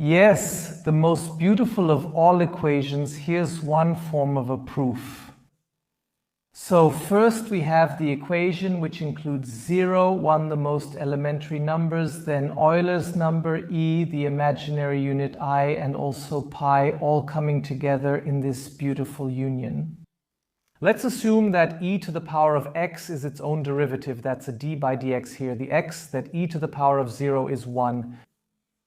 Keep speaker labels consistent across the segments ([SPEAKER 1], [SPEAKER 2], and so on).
[SPEAKER 1] Yes, the most beautiful of all equations. Here's one form of a proof. So first we have the equation which includes 0, 1 the most elementary numbers, then Euler's number e, the imaginary unit I, and also pi, all coming together in this beautiful union. Let's assume that e to the power of x is its own derivative. That's a d by dx here. The x, that e to the power of 0 is 1.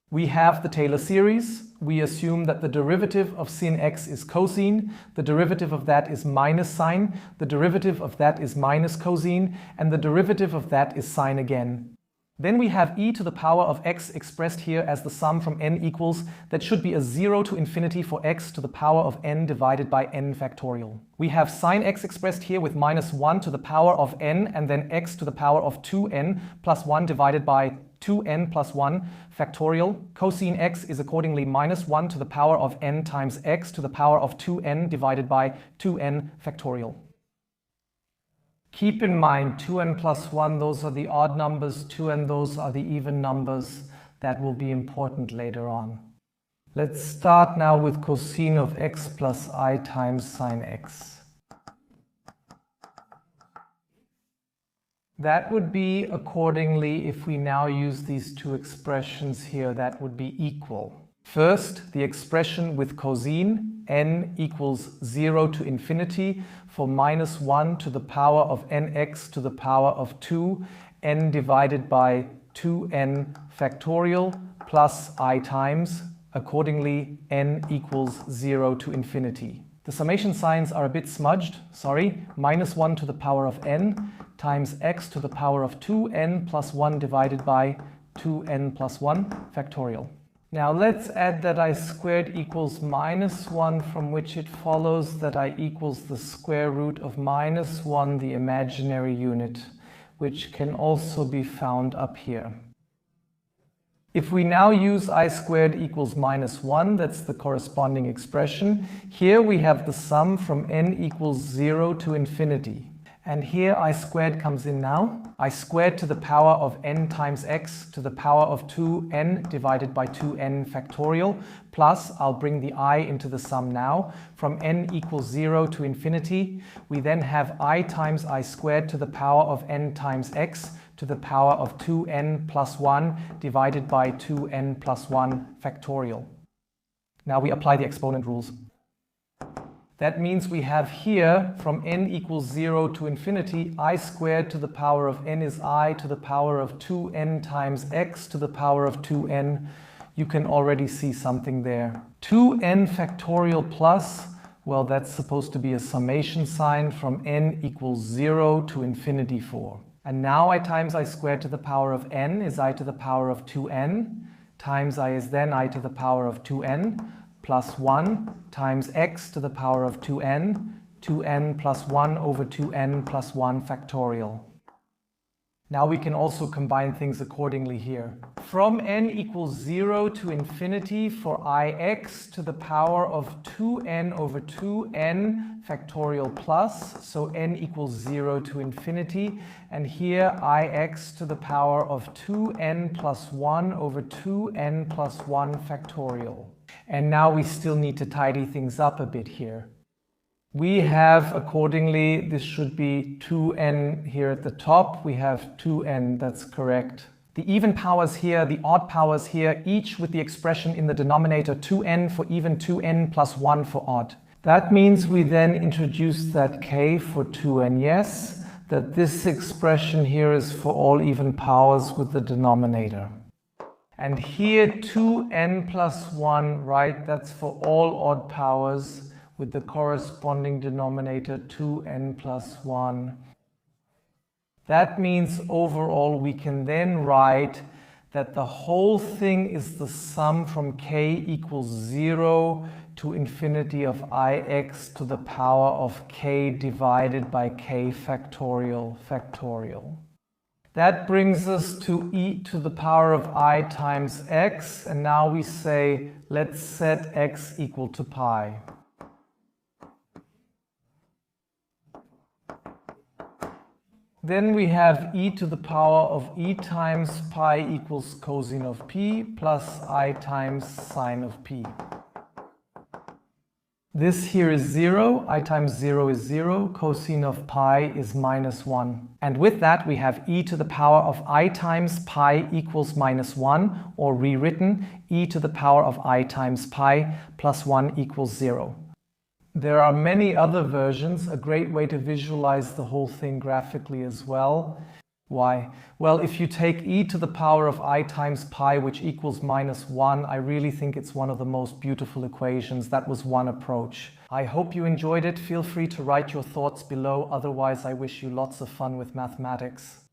[SPEAKER 1] We have the Taylor series. We assume that the derivative of sin x is cosine, the derivative of that is minus sine, the derivative of that is minus cosine, and the derivative of that is sine again. Then we have e to the power of x expressed here as the sum from n equals, that should be a 0 to infinity for x to the power of n divided by n factorial. We have sine x expressed here with minus 1 to the power of n, and then x to the power of 2n plus 1 divided by 2n plus 1 factorial. Cosine x is accordingly minus 1 to the power of n times x to the power of 2n divided by 2n factorial. Keep in mind 2n plus 1, those are the odd numbers, 2n, those are the even numbers. That will be important later on. Let's start now with cosine of x plus I times sine x. That would be accordingly, if we now use these two expressions here, that would be equal. First, the expression with cosine, n equals 0 to infinity for minus 1 to the power of nx to the power of 2, n divided by 2n factorial plus I times, accordingly n equals 0 to infinity. The summation signs are a bit smudged, sorry, minus 1 to the power of n times x to the power of 2n plus 1 divided by 2n plus 1 factorial. Now let's add that I squared equals minus 1, from which it follows that I equals the square root of minus 1, the imaginary unit, which can also be found up here. If we now use I squared equals minus 1, that's the corresponding expression. Here we have the sum from n equals 0 to infinity. And here I squared comes in now. I squared to the power of n times x to the power of 2n divided by 2n factorial, plus I'll bring the I into the sum now. From n equals 0 to infinity, we then have I times I squared to the power of n times x to the power of 2n plus 1 divided by 2n plus 1 factorial. Now we apply the exponent rules. That means we have here from n equals 0 to infinity, I squared to the power of n is I to the power of 2n times x to the power of 2n. You can already see something there. 2n factorial plus, well, that's supposed to be a summation sign from n equals 0 to infinity 4. And now I times I squared to the power of n is I to the power of 2n, times I is then I to the power of 2n, plus 1 times x to the power of 2n, 2n plus 1 over 2n plus 1 factorial. Now we can also combine things accordingly here. From n equals 0 to infinity for ix to the power of 2n over 2n factorial plus, so n equals 0 to infinity, and here ix to the power of 2n plus 1 over 2n plus 1 factorial. And now we still need to tidy things up a bit here. We have, accordingly, this should be 2n here at the top. We have 2n, that's correct. The even powers here, the odd powers here, each with the expression in the denominator 2n for even, 2n plus 1 for odd. That means we then introduce that k for 2n, yes, that this expression here is for all even powers with the denominator. And here 2n plus 1, right, that's for all odd powers with the corresponding denominator 2n plus 1. That means overall we can then write that the whole thing is the sum from k equals 0 to infinity of ix to the power of k divided by k factorial. That brings us to e to the power of I times x, and now we say, let's set x equal to pi. Then we have e to the power of e times pi equals cosine of p plus I times sine of p. This here is 0, I times 0 is 0, cosine of pi is minus 1. And with that we have e to the power of I times pi equals minus 1, or rewritten, e to the power of I times pi plus 1 equals 0. There are many other versions, a great way to visualize the whole thing graphically as well. Why? Well, if you take e to the power of I times pi, which equals minus 1, I really think it's one of the most beautiful equations. That was one approach. I hope you enjoyed it. Feel free to write your thoughts below. Otherwise, I wish you lots of fun with mathematics.